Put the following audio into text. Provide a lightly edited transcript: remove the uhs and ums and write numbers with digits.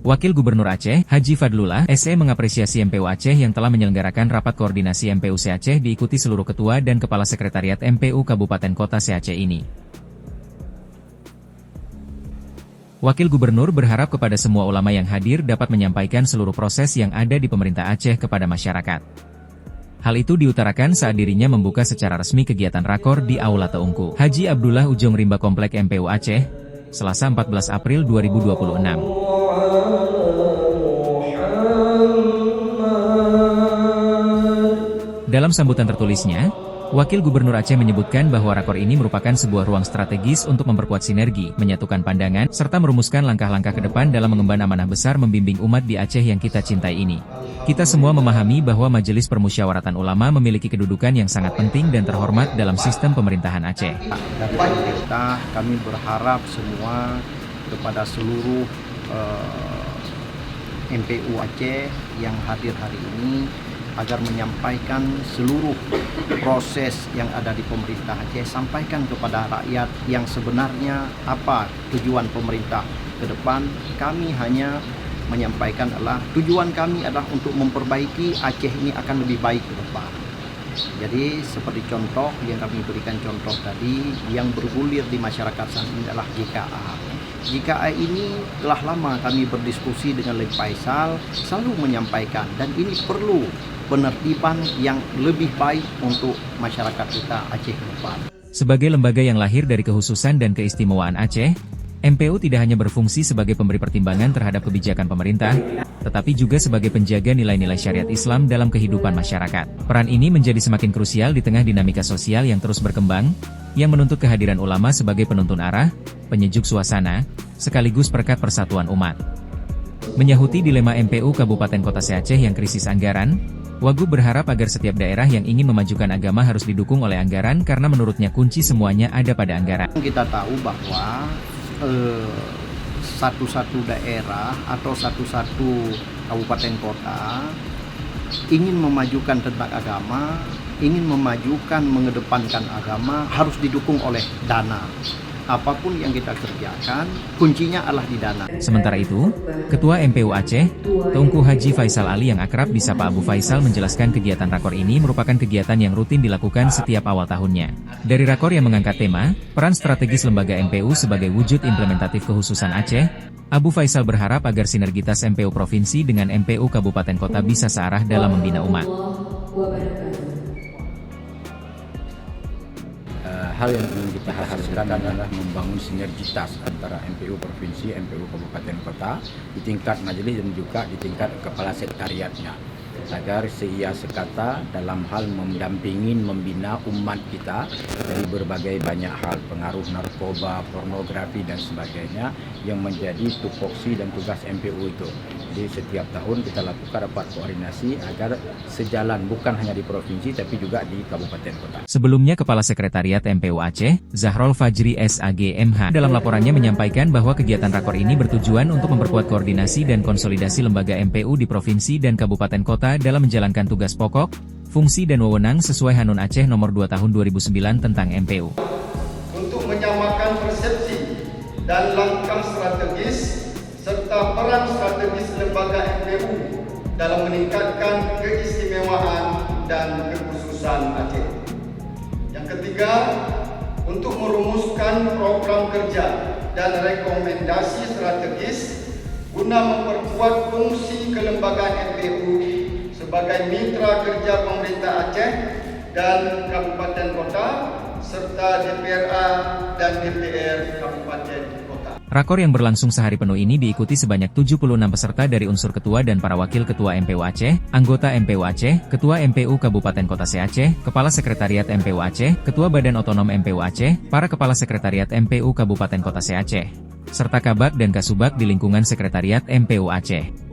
Wakil Gubernur Aceh, Haji Fadlullah, SE mengapresiasi MPU Aceh yang telah menyelenggarakan rapat koordinasi MPU se-Aceh diikuti seluruh ketua dan kepala sekretariat MPU Kabupaten Kota se-Aceh ini. Wakil Gubernur berharap kepada semua ulama yang hadir dapat menyampaikan seluruh proses yang ada di pemerintah Aceh kepada masyarakat. Hal itu diutarakan saat dirinya membuka secara resmi kegiatan rakor di Aula Teungku Haji Abdullah Ujung Rimba Komplek MPU Aceh, Selasa 14 April 2026. Dalam sambutan tertulisnya, Wakil Gubernur Aceh menyebutkan bahwa rakor ini merupakan sebuah ruang strategis untuk memperkuat sinergi, menyatukan pandangan, serta merumuskan langkah-langkah ke depan dalam mengemban amanah besar membimbing umat di Aceh yang kita cintai ini. Kita semua memahami bahwa Majelis Permusyawaratan Ulama memiliki kedudukan yang sangat penting dan terhormat dalam sistem pemerintahan Aceh. Dari pemerintah, kami berharap semua kepada seluruh MPU Aceh yang hadir hari ini agar menyampaikan seluruh proses yang ada di pemerintah Aceh, sampaikan kepada rakyat yang sebenarnya apa tujuan pemerintah ke depan. Kami hanya menyampaikan adalah tujuan kami adalah untuk memperbaiki Aceh ini akan lebih baik ke depan. Jadi seperti contoh yang kami berikan contoh tadi, yang bergulir di masyarakat saat ini adalah JKA. JKA ini telah lama kami berdiskusi dengan Lek Faisal, selalu menyampaikan dan ini perlu penertiban yang lebih baik untuk masyarakat kita Aceh ke depan. Sebagai lembaga yang lahir dari kehususan dan keistimewaan Aceh, MPU tidak hanya berfungsi sebagai pemberi pertimbangan terhadap kebijakan pemerintah, tetapi juga sebagai penjaga nilai-nilai syariat Islam dalam kehidupan masyarakat. Peran ini menjadi semakin krusial di tengah dinamika sosial yang terus berkembang, yang menuntut kehadiran ulama sebagai penuntun arah, penyejuk suasana, sekaligus perekat persatuan umat. Menyahuti dilema MPU Kabupaten Kota se-Aceh yang krisis anggaran, Wagub berharap agar setiap daerah yang ingin memajukan agama harus didukung oleh anggaran karena menurutnya kunci semuanya ada pada anggaran. Kita tahu bahwa satu-satu daerah atau satu-satu kabupaten kota ingin memajukan tentang agama, ingin memajukan mengedepankan agama harus didukung oleh dana. Apapun yang kita kerjakan, kuncinya adalah di dana. Sementara itu, Ketua MPU Aceh, Teungku Haji Faisal Ali yang akrab disapa Abu Faisal menjelaskan kegiatan rakor ini merupakan kegiatan yang rutin dilakukan setiap awal tahunnya. Dari rakor yang mengangkat tema, peran strategis lembaga MPU sebagai wujud implementatif kehususan Aceh, Abu Faisal berharap agar sinergitas MPU Provinsi dengan MPU Kabupaten Kota bisa searah dalam membina umat. Hal yang ingin kita hasilkan adalah membangun sinergitas antara MPU Provinsi, MPU Kabupaten Kota di tingkat majelis dan juga di tingkat kepala sekretariatnya, agar seia sekata dalam hal mendampingi membina umat kita dari berbagai banyak hal, pengaruh narkoba, pornografi dan sebagainya yang menjadi tupoksi dan tugas MPU itu. Jadi setiap tahun kita lakukan rapat koordinasi agar sejalan bukan hanya di provinsi tapi juga di kabupaten kota. Sebelumnya Kepala Sekretariat MPU Aceh, Zahrol Fajri SAG MH, dalam laporannya menyampaikan bahwa kegiatan rakor ini bertujuan untuk memperkuat koordinasi dan konsolidasi lembaga MPU di provinsi dan kabupaten kota dalam menjalankan tugas pokok, fungsi dan wewenang sesuai Hanun Aceh Nomor 2 Tahun 2009 tentang MPU. Untuk menyamakan persepsi dan langkah strategis serta peran strategis lembaga MPU dalam meningkatkan keistimewaan dan kekhususan Aceh. Yang ketiga, untuk merumuskan program kerja dan rekomendasi strategis guna memperkuat fungsi kelembagaan MPU sebagai mitra kerja pemerintah Aceh dan kabupaten kota serta DPRA dan DPR kabupaten kota. Rakor yang berlangsung sehari penuh ini diikuti sebanyak 76 peserta dari unsur ketua dan para wakil ketua MPU Aceh, anggota MPU Aceh, ketua MPU Kabupaten Kota se-Aceh, kepala sekretariat MPU Aceh, ketua Badan Otonom MPU Aceh, para kepala sekretariat MPU Kabupaten Kota se-Aceh, serta kabak dan kasubag di lingkungan sekretariat MPU Aceh.